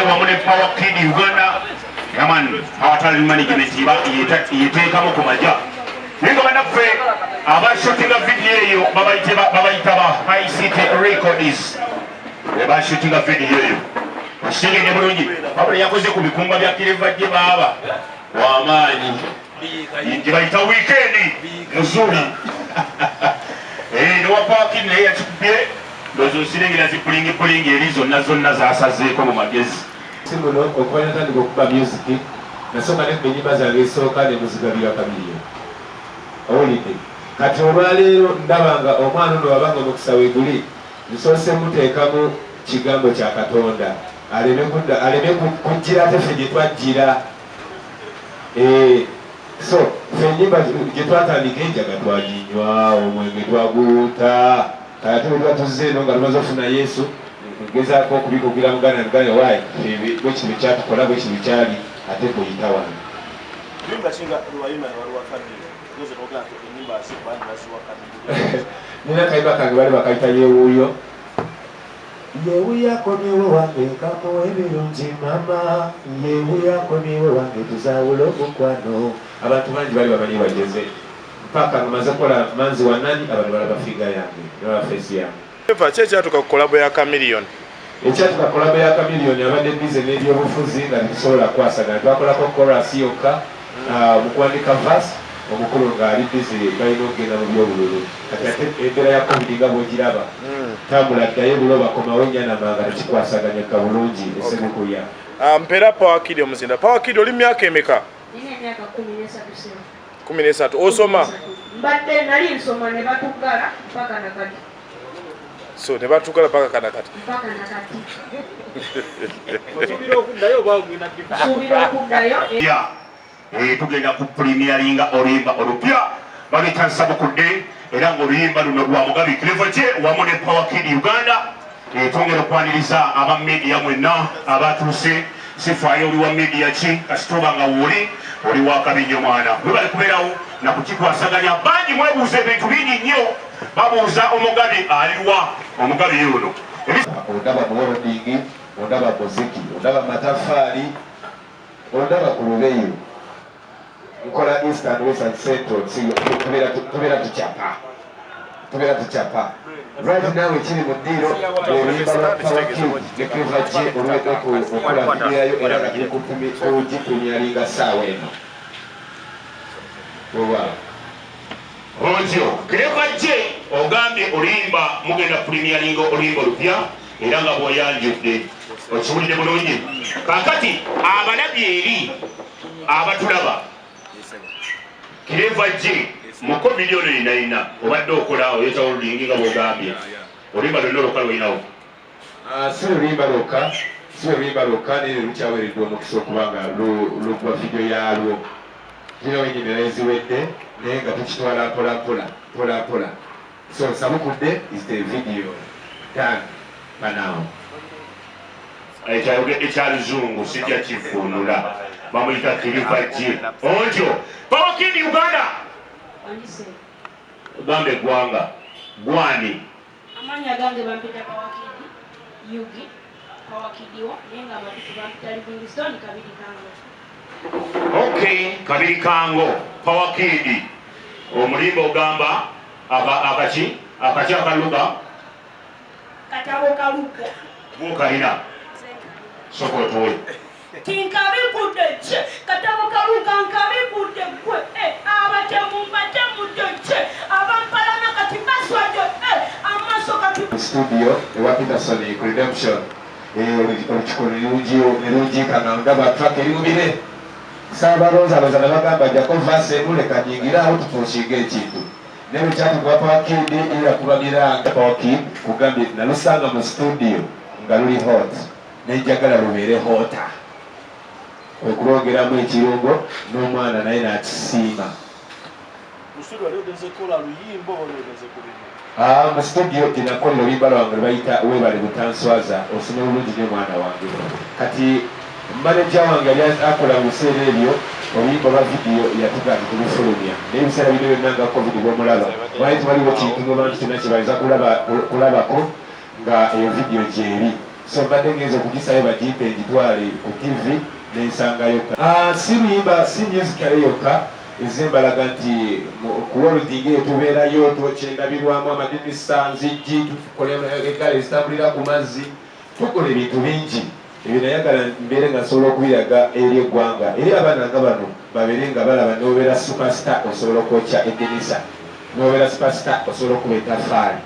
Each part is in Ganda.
wamu ne Power Kid Uganda yaman awatali management yeteekamu ku majja naye nga bannaffe abashutinga vidiyo eyo babayita ba ICT Records bashutinga vidiyo eyo okitegedde bulungi wabula yakoze ku bikumba bya kirevajje baaba w'amaanyi gye bayita wiikendi muzuli newa Power Kid naye yakikubye ndowooza osirengera zipulingipulingi eri zonna zasazeeko mu magezi simuno okuba natandika okuba music nasoma nenyimba zange esooka ne muzika Byebakozesa owulidde kati olwaleero ndabanga omwana ono wabanga omukisa weguli nsoose muteekamu kigambo kya Katonda aleme kujjira ate ffe gye twajjira so ffe enyimba gye twatandika Enjaga twaginywa omwenge twaguuta kati tuba tuzze eno nga tumaze ofuna Yesu ngezaako okubikugira muganda nugane waayi bwe kintu kyatukola bwe kintu kyali ate kuyita wano nina kayimba kange bali bakayita yeewuuyo yeewuyako niwe wange kamuwa ebirungi mama yeewuyako niwe wange tuzaawula omukwano abantu bangi bali bamanyi bageze mpaka ngamaze kukola manzi wa nani abantu balaba figa yange naba feesi yange ki ekyatuka ku kolabo ya Chameleon ekyatuka kolabo ya Chameleon abadde bize n'ebyobufuzi nga tetusobola kwasagana twakolako korasi yokka mukuwandika vas omukulu ng'ali bize balina okugenda mu byobululu kati ate embeera ya covid nga bwogiraba tambula ddayo bulo bakomawo enyanamanga tekikwasaganyeka bulungi essebukulya mpeera Power Kid omuzinda Power Kid oli myaka emeka? Nina emyaka 13. 13 osoma? Mbadde nali nsoma ne batuggala mpaka nakati. So ne batuggala mpaka kanakati? Mpaka nakati. Osuubira okuddayo oba ogenda okuddayo? Tugenda ku premieringa oluyimba olupya baluyita Nsabukudde era ng'oluyimba luno lwa Mugabi Clevoje wamu ne Power Kid Uganda twongera okwaniriza aba media mwenna abatuuse sifaayo oli wa media ki kasitoba nga oli wa Kabinyo mwana bwe bali kubeerawo na kukikwasaganya bangi mwebuuza ebintu bingi nnyo babuuza Omugabi aliwa Omugabi yuno ondaba muworodingi ondaba muziki ondaba matafaali ondaba ku lubeyo nkola East and West and Central tubeera tucapa right now ekiri mu ddiiro oluyimba lwa Power Kid ne Clevoje olwedde okukola vidiyo yayo era nga kiri kugipremieringa ssaawa eno otyo Clevoje ogambye oluyimba mugenda premieringa oluyimba olupya era nga bw'oyanjudde okiwulidde bulungi kakati abalabye eri abatulaba Clevoje mu covid ono yinayina obadde okola oyeta olulingi nga bw'ogambye oluyimba lwonna olwoka lwolinawo si oluyimba lwokka naye lukyaweereddwa omukisa okuba nga lugwa vidiyo yalwo zino wenyimira eziwedde naye nga tukitwala mpola so Nsabukudde is the video done for now ekyaluzungu sijja kifunula bamuyita Clevoje ontyo Power Kid Uganda gambe gwanga gwani amanya gange bampita Power Kid Yugi Power Kid wo nenga abantu bampita Livingstone Kabiri Kango okay Kabiri Kango Power Kid omulimba ogamba akachi akaluga katabo kaluga bukalina sokotowe tinkabikudde katabo kaluga nkabikudde gwe abatemu mbatemudde abampalana kati baswadde amaaso kati studio ewa Peterson Redemption olukikono nerugikanga ndaba track eri mubire saabalonzaloza ne bagamba jako vasi emuleka nyingirawo tutuukinga ekintu nero kyatugwa Power Kid era kubabiranga Power Kid kugambye nalusanga mu studio nga luli hot nenjagala lubeere hota okulongeramu ekirungo n'omwana naye n'akisiima mu studio gyenakolera oluyimba lwange lwebayita webale butanswaza osoma bulungi ne mwana wange kati manaja wange yali akola mu biseera ebyo oluyimba lwa vidiyo yatugaa tulufulumya naye ebiseera bino byonna nga covid bwomulaba wali tewaliwo kintu mu bantu kyonna kyebayinza kulabako nga eyo vidiyo gyeri so mbadde ngenza okugisayo bagipe egitwale ku TV n'ensangayo. Si luyimba si musicale yokka ezembalaga nti ku holding eyo tubeerayo kyendabirwamu amadinisa nzijji tukole eggala ezitambulira ku mazzi tukola ebintu bingi ebyo nayagala mbeere nga nsobola okubiraga eri eggwanga eri abaana nga bano babeere nga balaba n'obeera superstar osobola okwokya edinisa n'obeera superstar osobola okuba etafaali.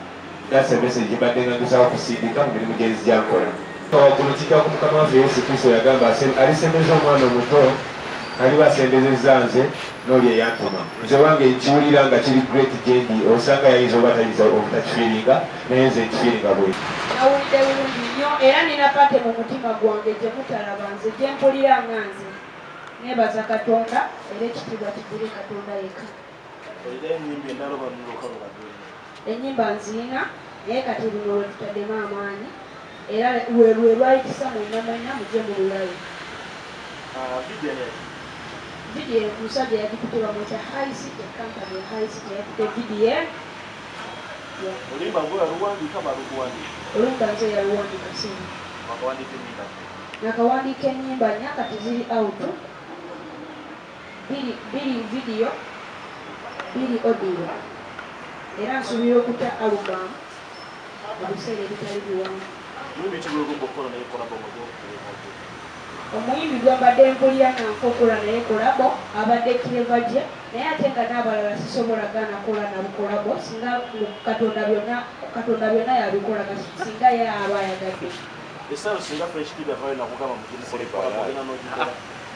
That's a message mbadde nga ngezaako kusindika mu mirimu gyenzija nkola. Waggulu kijja ku Mukama waffe Yesu Kristo yagamba alisembeza omwana omuto aliba asembezezza nze n'oli eyantuma. Nze wange nkiwulira nga kiri great gyendi osanga yayinza oba tayinza obutakifiiringa naye nze nkifiiringa bwe. Nawulidde bulungi nnyo era nina pate mu mutima gwange gye mutalaba nze gye mpulira nga nze neebaza Katonda era ekitiibwa kigire Katonda yekka. Ennyimba nziina naye kati luno lwe tutaddemu amaanyi era lwe lwayitisa mwenna mwenna mujje mu lulayo. Vidiyo omusajja yagikutuba mu kya high city kampani ya high city yagikutte vidiyo. Olumba nze yaluwandika sini nakawandiika ennyimba nnya kati ziri out biri vidiyo biri audio era nsuubira okutta alubamu mu biseera ebitali biwanvu. Omuyimbi gwembadde mpulira nga nkokola naye kolabo abadde kireva gye naye ate nga n'abalala sisobola gaana kola nabo kolabo singa Katonda byonna yabikola singa ye aba ayagadde.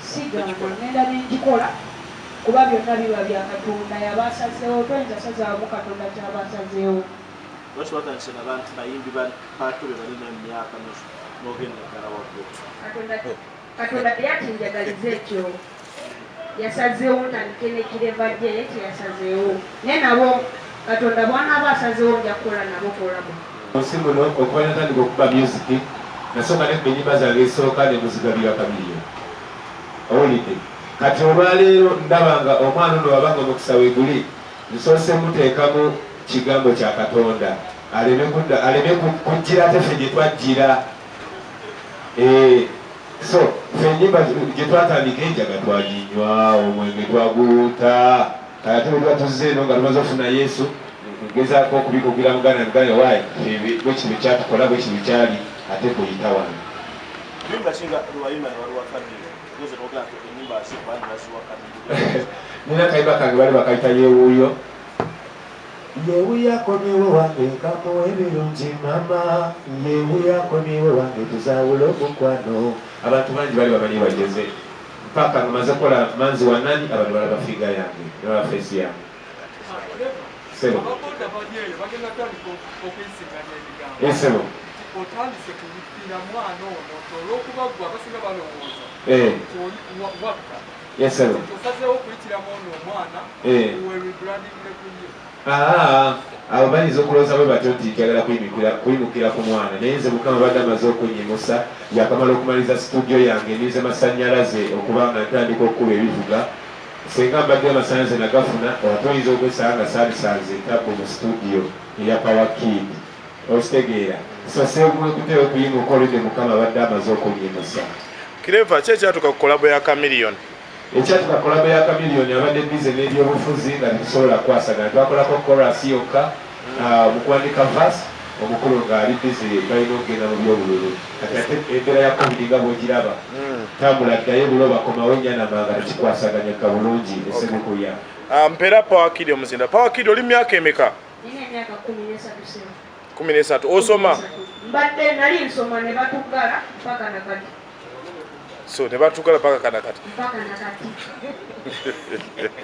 Sigaana ngenda n'engikola kuba byonna biba bya Katonda yabasazeewo toyinza sazaamu Katonda kyabasazeewo. Katonda teyatinjagaliza ekyo yasazeewo ntandike n'ekireva gye ye teyasazeewo naye nabo Katonda bw'anaaba asazeewo nja kukola nabo kolabo. Munsi muno okuba natandika okuba music nasooka nekkuba ennyimba zange esooka ne muzigabira Chameleon owulidde. Kati olwaleero ndabanga omwana ono wabanga omukisa weeguli nsoose muteekamu kigambo kya Katonda aleme kujjira ate ffe gye twajjira. So ffe ennyimba gye twatandika Enjaga twaginywa omwenge twaguluta ate bwe twatuzze eno nga tumaze ofuna Yesu ngezaako okubikugira muganda muganda waayi bwe kino kyatukola bwe kino kyali ate kuyita wange. Nina kayimba kange bali bakayita yeewuuyo. Yeewuuyo akomyewo wange nkamuwa ebirungi mama yeewuuyo akomyewo wange tuzaawula omukwano. Abantu bangi bali bamanyi bageze mpaka nga maze kola manzi wa nani abantu balaba figa yange nolaba feesi yange. Sebo sebo otandise kuyitira mwana ono olw'okuba gwe abasinga balowooza yesebo osazeewo okuyitiramu ono omwana werebrandingire kuye. Abo bayinza okulowooza bwe batyo nti kyagala kuyimukira ku mwana naye nze Mukama badde amaze okunyimusa yakamala okumaliza studio yange nize masannyalaze okuba nga ntandika okukuba ebivuga senga mbadde amasannyalaze nagafuna ate oyinza okwesanga nga saalisanze ntabbu mu studio eya Power Kid okitegeera. So seekutewe kuyimuka oludde Mukama badde amaze okunyimusa. Kireva ki ekyatuuka ku kolabo ya Chameleon? Ekyatuuka kolabo ya Chameleon abadde bize n'ebyobufuzi nga tetusobola kwasagana twakolako chorus yokka mu kuwandika verse omukulu ng'ali bize balina okugenda mu byobululu. Kati ate embeera ya covid nga bw'ogiraba tambula ddayo bulo bakomawo ennyana nga tekikwasaganyaka bulungi essebukulya. Mpeera Power Kid omuzinda. Power Kid oli myaka emeka? Nina emyaka 13. 13. Osoma? Mbadde nali nsoma ne batuggala mpaka nakati. So ne batuggala mpaka kanakati? Mpaka nakati.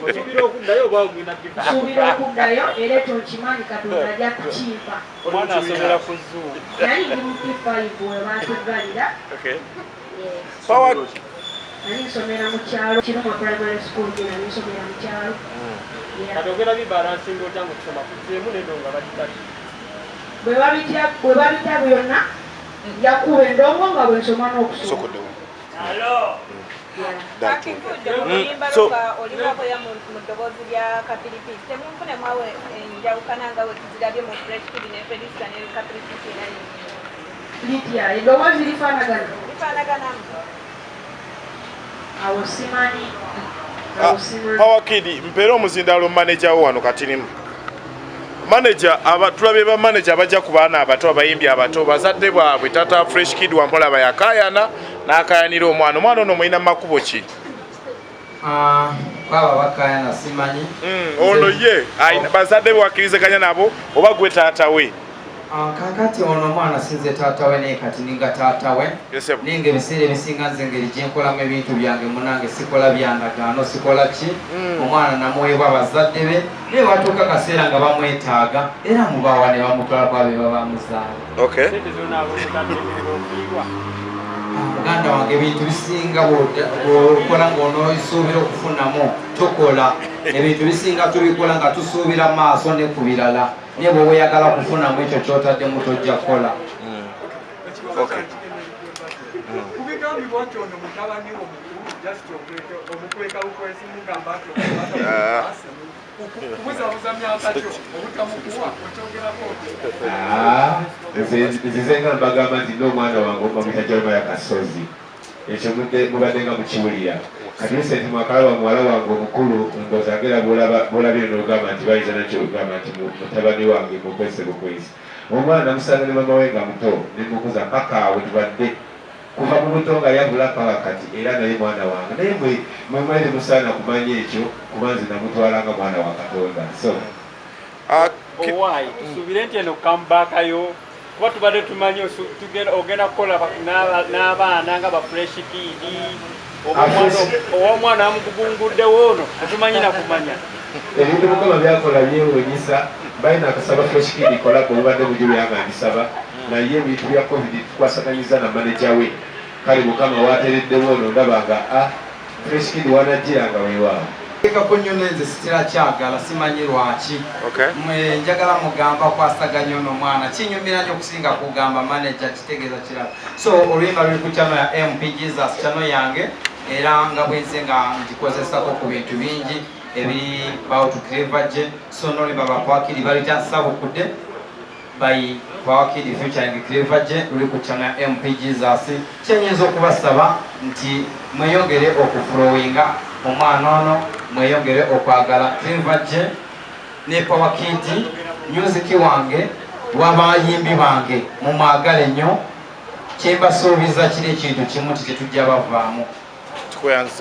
Osuubira okuddayo oba ogenda kufa? Nsuubira okuddayo era ekyo nkimanyi Katonda ajja kukimpa. Omwana asomera ku Zoom. Nali ndi mu P5 we batuggalira. Power nali nsomera mu kyalo Kiruma Primary School gye nali nsomera mu kyalo. Kati ogenda bibalansinga otya mu kusoma kuzeemu nendo nga bakitali. Bwe babita byonna njakuba endongo nga bwe nsoma n'okusoma. So olinaako ya mu ddoboozi lya kapiripiti temunfune mwawe enjawukana nga we tuzirabye mu fresh kid ne felista ne kapiripiti era litya eddoboozi lifaanagana Lifaanaganamu. awo simanyi Power Kid mpeera omuzindalo manager wo wano katirimu. Manager tulabye ba manager bajja ku baana abato abayimbi abato bazadde bwabwe tata Fresh Kid wampola bayakayana n'akayanira omwana ono mulina makubo ki? Baba bakayana simanyi. Ono ye bazadde bwakirizaganya nabo oba gwe taata we? Kakati ono mwana sinze taata we naye kati ninga taata we. Ninga ebiseera ebisinga nze engeri gye nkolamu ebintu byange munange sikola byandagaano sikola ki. Omwana namuweebwa bazadde be naye watuuka akaseera nga bamwetaaga era mubawa ne bamutwala kwa be baba muzaala. Okay. Muganda wange ebintu bisinga bw'okola ng'onosuubira okufunamu tokola. Ebintu bisinga tubikola nga tusuubira maaso ne ku birala. Naye bw'oba oyagala kufunamu ekyo ky'otaddemu tojja kukola. Kubigambibwa nti ono mutabani omukulu just omukweka lukwesi mugamba nti kubuzabuza myaka kyo obutamukuwa okyogerako nzize nga mbagamba nti n'omwana wange omamwita Jeremiah Kasozi ekyo mubadde nga mukiwulira kati senti mwakalaba muwala wange omukulu ndozagera bwolabye n'ogamba nti bayinza nakyo ogamba nti mutabani wange mukwese bukwesi omwana musanga ne mama we nga muto nemukuza paka awe tubadde kuva mu buto nga yabula paka kati era naye mwana wange naye mwemwere musaana kumanya ekyo kuba nze namutwalanga mwana wa Katonda so owaayi tusuubire nti eno kambaakayo kuba tubadde tumanyi ogenda kukola n'abaana nga ba Fresh Kid ow'omwana wamugugunguddewo ono tetumanyi nakumanya ebintu mukama byakola byewuunyisa balina akasaba Fresh Kid kolabo obubadde bugi byanga mbisaba naye ebintu bya covid tukwasaganyiza na manager we kale mukama watereddewo ono ndaba nga Fresh Kid wanajjiranga weewaawo Ekako nnyo nze sitira kyagala simanyi lwaki. Njagala mugamba kwasaganya ono mwana kinyumira nnyo okusinga kugamba manager kitegeeza kirala. So oluyimba luli ku channel ya MP Jesus channel yange era nga bwenze nga ngikozesako ku bintu bingi ebiri bawo tukirevajje so n'oluyimba lwa Power Kid balita nsabukudde by Power Kid featuring Cleverje luli ku channel ya MP Jesus kyenyinza okubasaba nti mweyongere okuflowinga omwana ono mweyongere okwagala Cleverje ne Power Kid music wange wabayimbi bange mumwagale nnyo kyembasuubiza kiri ekintu kimu nti tetujja bavaamu tukweyanza